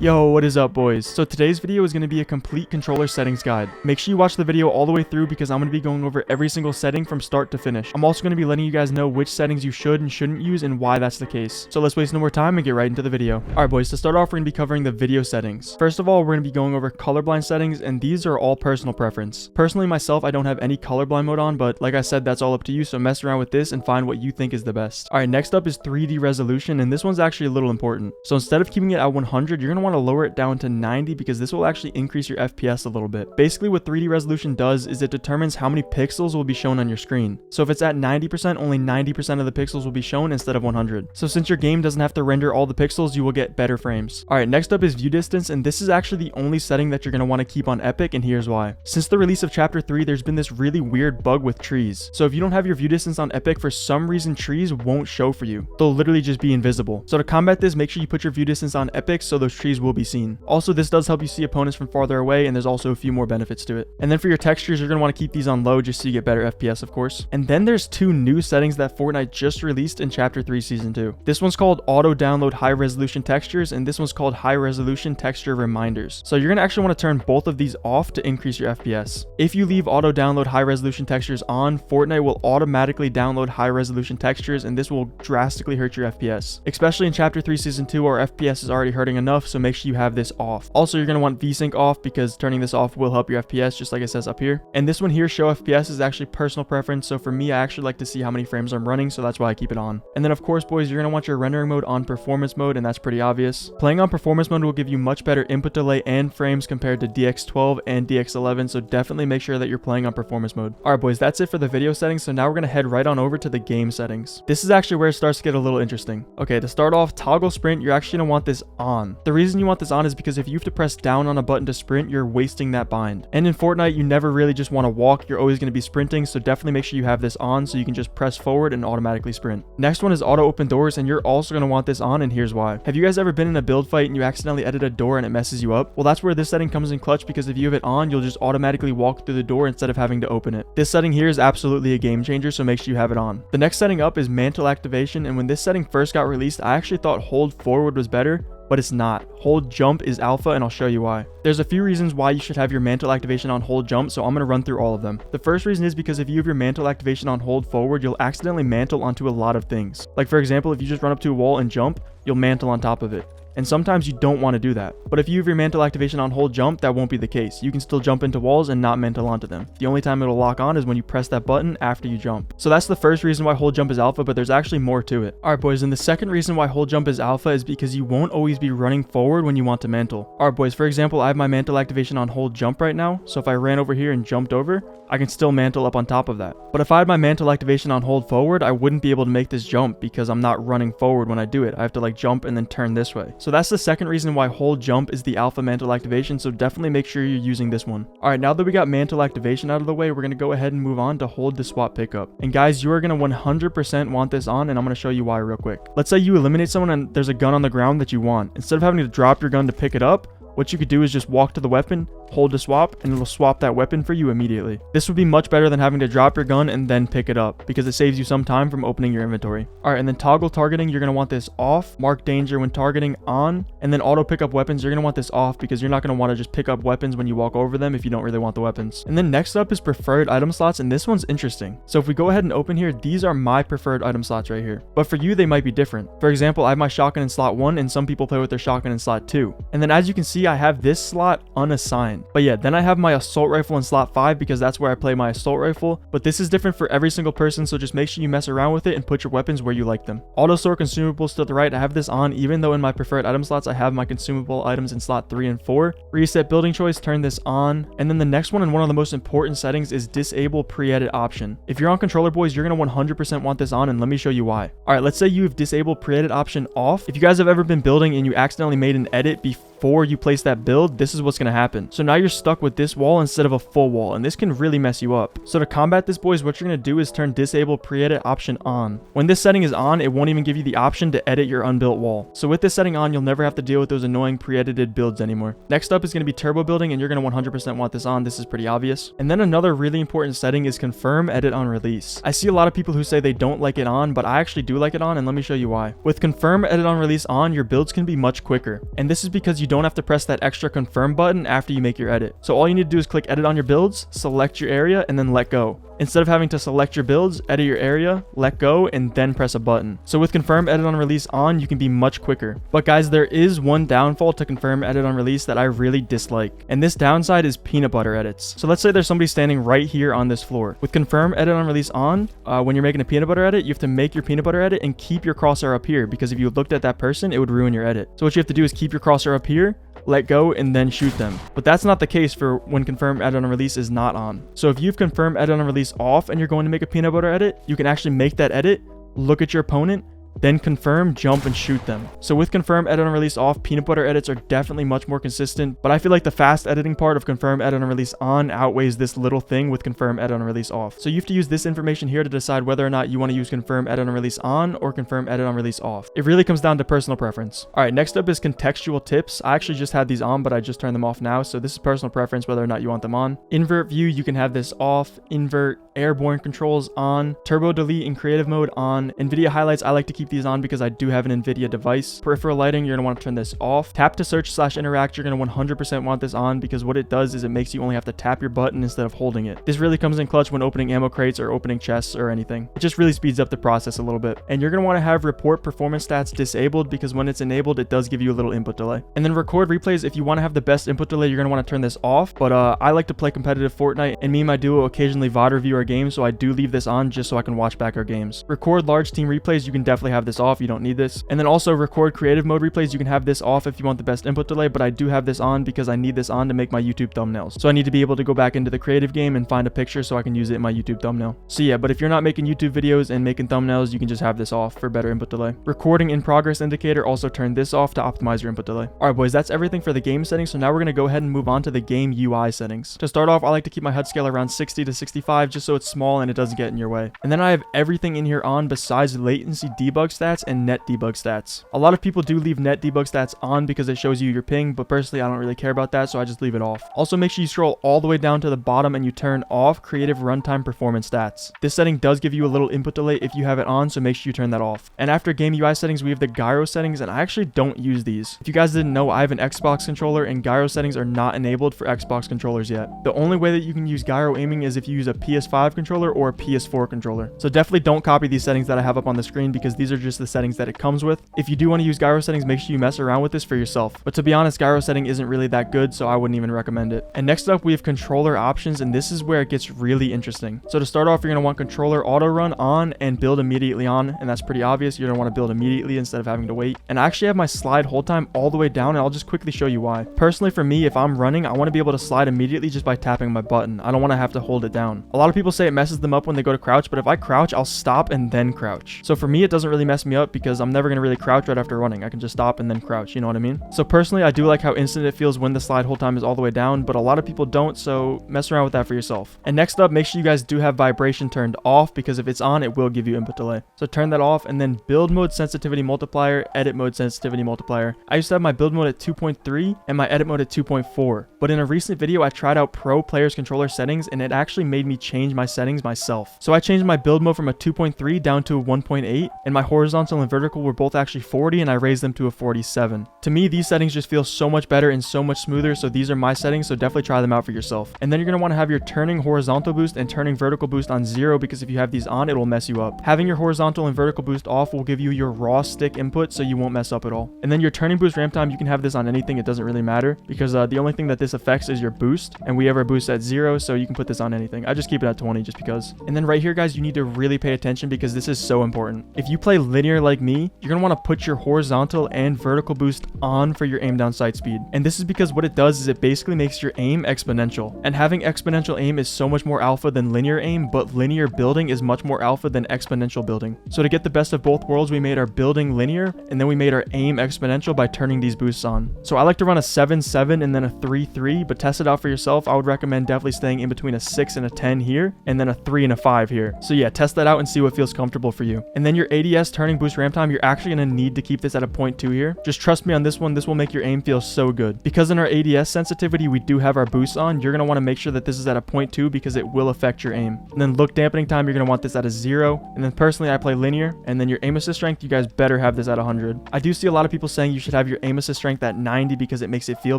Yo, what is up boys? So today's video is going to be a complete controller settings guide. Make sure you watch the video all the way through because I'm going to be going over every single setting from start to finish. I'm also going to be letting you guys know which settings you should and shouldn't use and why that's the case. So let's waste no more time and get right into the video. Alright boys, to start off we're going to be covering the video settings. First of all, we're going to be going over colorblind settings, and these are all personal preference. Personally myself, I don't have any colorblind mode on, but like I said, that's all up to you, so mess around with this and find what you think is the best. Alright, next up is 3D resolution, and this one's actually a little important. So instead of keeping it at 100, you're going to want to lower it down to 90 because this will actually increase your FPS a little bit. Basically what 3D resolution does is it determines how many pixels will be shown on your screen. So if it's at 90%, only 90% of the pixels will be shown instead of 100. So since your game doesn't have to render all the pixels, you will get better frames. Alright, next up is view distance, and this is actually the only setting that you're going to want to keep on Epic, and here's why. Since the release of Chapter 3, there's been this really weird bug with trees. So if you don't have your view distance on Epic, for some reason trees won't show for you. They'll literally just be invisible. So to combat this, make sure you put your view distance on Epic so those trees will be seen. Also, this does help you see opponents from farther away, and there's also a few more benefits to it. And then for your textures, you're going to want to keep these on low just so you get better FPS, of course. And then there's two new settings that Fortnite just released in Chapter 3 Season 2. This one's called Auto Download High Resolution Textures, and this one's called High Resolution Texture Reminders. So you're going to actually want to turn both of these off to increase your FPS. If you leave Auto Download High Resolution Textures on, Fortnite will automatically download high resolution textures, and this will drastically hurt your FPS. Especially in Chapter 3 Season 2, our FPS is already hurting enough, so make sure you have this off. Also, you're going to want VSync off because turning this off will help your FPS, just like it says up here. And this one here, show FPS, is actually personal preference. So for me, I actually like to see how many frames I'm running, so that's why I keep it on. And then of course, boys, you're going to want your rendering mode on performance mode, and that's pretty obvious. Playing on performance mode will give you much better input delay and frames compared to DX12 and DX11, so definitely make sure that you're playing on performance mode. Alright boys, that's it for the video settings, so now we're going to head right on over to the game settings. This is actually where it starts to get a little interesting. Okay, to start off, toggle sprint, you're actually going to want this on. The reason you want this on is because if you have to press down on a button to sprint, you're wasting that bind. And in Fortnite, you never really just want to walk, you're always going to be sprinting, so definitely make sure you have this on so you can just press forward and automatically sprint. Next one is auto open doors, and you're also going to want this on, and here's why. Have you guys ever been in a build fight and you accidentally edit a door and it messes you up? Well, that's where this setting comes in clutch, because if you have it on, you'll just automatically walk through the door instead of having to open it. This setting here is absolutely a game changer, so make sure you have it on. The next setting up is Mantle Activation, and when this setting first got released, I actually thought hold forward was better, but it's not. Hold jump is alpha, and I'll show you why. There's a few reasons why you should have your mantle activation on hold jump, so I'm going to run through all of them. The first reason is because if you have your mantle activation on hold forward, you'll accidentally mantle onto a lot of things. Like for example, if you just run up to a wall and jump, you'll mantle on top of it. And sometimes you don't want to do that. But if you have your mantle activation on hold jump, that won't be the case. You can still jump into walls and not mantle onto them. The only time it'll lock on is when you press that button after you jump. So that's the first reason why hold jump is alpha, but there's actually more to it. Alright boys, and the second reason why hold jump is alpha is because you won't always be running forward when you want to mantle. Alright boys, for example, I have my mantle activation on hold jump right now, so if I ran over here and jumped over, I can still mantle up on top of that. But if I had my mantle activation on hold forward, I wouldn't be able to make this jump because I'm not running forward when I do it. I have to like jump and then turn this way. So that's the second reason why hold jump is the alpha mantle activation, so definitely make sure you're using this one. Alright, now that we got mantle activation out of the way, we're going to go ahead and move on to hold to swap pickup. And guys, you are going to 100% want this on, and I'm going to show you why real quick. Let's say you eliminate someone and there's a gun on the ground that you want. Instead of having to drop your gun to pick it up, what you could do is just walk to the weapon, hold to swap, and it'll swap that weapon for you immediately. This would be much better than having to drop your gun and then pick it up, because it saves you some time from opening your inventory. Alright, and then toggle targeting, you're going to want this off, mark danger when targeting on, and then auto pick up weapons, you're going to want this off because you're not going to want to just pick up weapons when you walk over them if you don't really want the weapons. And then next up is preferred item slots, and this one's interesting. So if we go ahead and open here, these are my preferred item slots right here. But for you, they might be different. For example, I have my shotgun in slot 1, and some people play with their shotgun in slot 2. And then as you can see, I have this slot unassigned. But yeah, then I have my assault rifle in slot 5 because that's where I play my assault rifle, but this is different for every single person, so just make sure you mess around with it and put your weapons where you like them. Auto store consumables to the right, I have this on even though in my preferred item slots I have my consumable items in slot 3 and 4. Reset building choice, turn this on. And then the next one, and one of the most important settings, is disable pre-edit option. If you're on controller boys, you're going to 100% want this on, and let me show you why. Alright, let's say you have disabled pre-edit option off. If you guys have ever been building and you accidentally made an edit before you place that build, this is what's going to happen. So now you're stuck with this wall instead of a full wall, and this can really mess you up. So to combat this boys, what you're going to do is turn disable pre-edit option on. When this setting is on, it won't even give you the option to edit your unbuilt wall. So with this setting on, you'll never have to deal with those annoying pre-edited builds anymore. Next up is going to be turbo building, and you're going to 100% want this on. This is pretty obvious. And then another really important setting is confirm edit on release. I see a lot of people who say they don't like it on, but I actually do like it on, and let me show you why. With confirm edit on release on, your builds can be much quicker. And this is because you don't don't have to press that extra confirm button after you make your edit. So all you need to do is click edit on your builds, select your area, and then let go. Instead of having to select your builds, edit your area, let go, and then press a button. So with confirm edit on release on, you can be much quicker. But guys, there is one downfall to confirm edit on release that I really dislike. And this downside is peanut butter edits. So let's say there's somebody standing right here on this floor. With confirm edit on release on, when you're making a peanut butter edit, you have to make your peanut butter edit and keep your crosshair up here, because if you looked at that person, it would ruin your edit. So what you have to do is keep your crosshair up here, let go, and then shoot them. But that's not the case for when confirm edit on release is not on. So if you've confirmed edit on release off and you're going to make a peanut butter edit, you can actually make that edit, look at your opponent, then confirm, jump, and shoot them. So with confirm edit on release off, peanut butter edits are definitely much more consistent, but I feel like the fast editing part of confirm edit on release on outweighs this little thing with confirm edit on release off. So you have to use this information here to decide whether or not you want to use confirm edit on release on or confirm edit on release off. It really comes down to personal preference. All right, next up is contextual tips. I actually just had these on, but I just turned them off now. So this is personal preference whether or not you want them on. Invert view, you can have this off. Invert airborne controls on. Turbo delete in creative mode on. NVIDIA highlights, I like to keep these on because I do have an NVIDIA device. Peripheral lighting, you're going to want to turn this off. Tap to search / interact, you're going to 100% want this on, because what it does is it makes you only have to tap your button instead of holding it. This really comes in clutch when opening ammo crates or opening chests or anything. It just really speeds up the process a little bit. And you're going to want to have report performance stats disabled, because when it's enabled, it does give you a little input delay. And then record replays, if you want to have the best input delay, you're going to want to turn this off. But I like to play competitive Fortnite, and me and my duo occasionally VOD review our games, so I do leave this on just so I can watch back our games. Record large team replays, you can definitely have this off. You don't need this. And then also record creative mode replays, you can have this off if you want the best input delay, but I do have this on because I need this on to make my YouTube thumbnails. So I need to be able to go back into the creative game and find a picture so I can use it in my YouTube thumbnail. So yeah, but if you're not making YouTube videos and making thumbnails, you can just have this off for better input delay. Recording in progress indicator, also turn this off to optimize your input delay. Alright boys, that's everything for the game settings. So now we're going to go ahead and move on to the game UI settings. To start off, I like to keep my HUD scale around 60 to 65 just so it's small and it doesn't get in your way. And then I have everything in here on besides latency debug stats and net debug stats. A lot of people do leave net debug stats on because it shows you your ping, but personally I don't really care about that, so I just leave it off. Also, make sure you scroll all the way down to the bottom and you turn off creative runtime performance stats. This setting does give you a little input delay if you have it on, so make sure you turn that off. And after game UI settings, we have the gyro settings, and I actually don't use these. If you guys didn't know, I have an Xbox controller and gyro settings are not enabled for Xbox controllers yet. The only way that you can use gyro aiming is if you use a PS5 controller or a PS4 controller. So definitely don't copy these settings that I have up on the screen, because these are just the settings that it comes with. If you do want to use gyro settings, make sure you mess around with this for yourself. But to be honest, gyro setting isn't really that good, so I wouldn't even recommend it. And next up, we have controller options, and this is where it gets really interesting. So to start off, you're going to want controller auto run on and build immediately on, and that's pretty obvious. You're going to want to build immediately instead of having to wait. And I actually have my slide hold time all the way down, and I'll just quickly show you why. Personally, for me, if I'm running, I want to be able to slide immediately just by tapping my button. I don't want to have to hold it down. A lot of people say it messes them up when they go to crouch, but if I crouch, I'll stop and then crouch. So for me, it doesn't really mess me up because I'm never going to really crouch right after running. I can just stop and then crouch, you know what I mean? So personally, I do like how instant it feels when the slide hold time is all the way down, but a lot of people don't, so mess around with that for yourself. And next up, make sure you guys do have vibration turned off, because if it's on, it will give you input delay. So turn that off, and then build mode sensitivity multiplier, edit mode sensitivity multiplier. I used to have my build mode at 2.3 and my edit mode at 2.4, but in a recent video, I tried out pro players controller settings, and it actually made me change my settings myself. So I changed my build mode from a 2.3 down to a 1.8, and my horizontal and vertical were both actually 40, and I raised them to a 47. To me, these settings just feel so much better and so much smoother, so these are my settings, so definitely try them out for yourself. And then you're going to want to have your turning horizontal boost and turning vertical boost on 0, because if you have these on, it will mess you up. Having your horizontal and vertical boost off will give you your raw stick input, so you won't mess up at all. And then your turning boost ramp time, you can have this on anything, it doesn't really matter, because the only thing that this affects is your boost, and we have our boost at 0, so you can put this on anything. I just keep it at 20 just because. And then right here, guys, you need to really pay attention, because this is so important. If you play linear like me, you're going to want to put your horizontal and vertical boost on for your aim down sight speed. And this is because what it does is it basically makes your aim exponential. And having exponential aim is so much more alpha than linear aim, but linear building is much more alpha than exponential building. So to get the best of both worlds, we made our building linear, and then we made our aim exponential by turning these boosts on. So I like to run a 7-7 and then a 3-3, but test it out for yourself. I would recommend definitely staying in between a 6 and a 10 here, and then a 3 and a 5 here. So yeah, test that out and see what feels comfortable for you. And then your ADS ADS, turning, boost, ramp time, you're actually going to need to keep this at a 0.2 here. Just trust me on this one. This will make your aim feel so good. Because in our ADS sensitivity, we do have our boost on. You're going to want to make sure that this is at a 0.2 because it will affect your aim. And then look dampening time, you're going to want this at a 0. And then personally, I play linear. And then your aim assist strength, you guys better have this at 100. I do see a lot of people saying you should have your aim assist strength at 90 because it makes it feel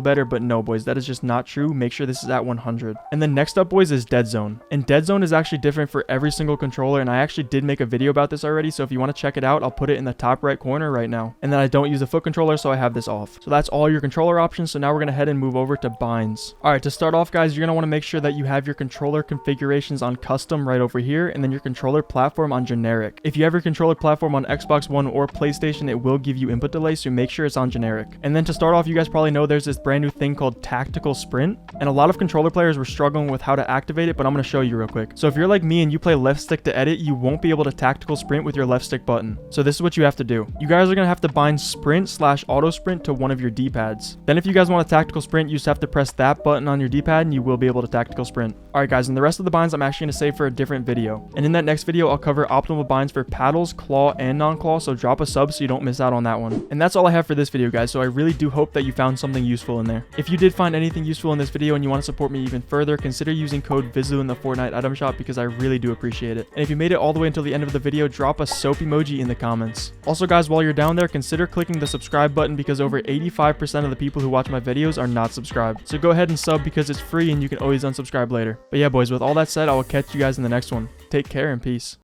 better. But no, boys, that is just not true. Make sure this is at 100. And then next up, boys, is dead zone. And dead zone is actually different for every single controller. And I actually did make a video about this already. So if you want to check it out, I'll put it in the top right corner right now. And then I don't use a foot controller, so I have this off. So that's all your controller options. So now we're going to head and move over to binds. All right, to start off, guys, you're going to want to make sure that you have your controller configurations on custom right over here, and then your controller platform on generic. If you have your controller platform on Xbox One or PlayStation, it will give you input delay, so make sure it's on generic. And then to start off, you guys probably know there's this brand new thing called tactical sprint, and a lot of controller players were struggling with how to activate it, but I'm going to show you real quick. So if you're like me and you play left stick to edit, you won't be able to tactical sprint with your left stick button. So this is what you have to do. You guys are going to have to bind sprint/auto sprint to one of your D-pads. Then if you guys want a tactical sprint, you just have to press that button on your D-pad and you will be able to tactical sprint. Alright guys, and the rest of the binds I'm actually going to save for a different video. And in that next video, I'll cover optimal binds for paddles, claw, and non-claw, so drop a sub so you don't miss out on that one. And that's all I have for this video, guys, so I really do hope that you found something useful in there. If you did find anything useful in this video and you want to support me even further, consider using code Vizeloo in the Fortnite item shop because I really do appreciate it. And if you made it all the way until the end of the video, drop a soap emoji in the comments. Also guys, while you're down there, consider clicking the subscribe button because over 85% of the people who watch my videos are not subscribed. So go ahead and sub because it's free and you can always unsubscribe later. But yeah, boys, with all that said, I will catch you guys in the next one. Take care and peace.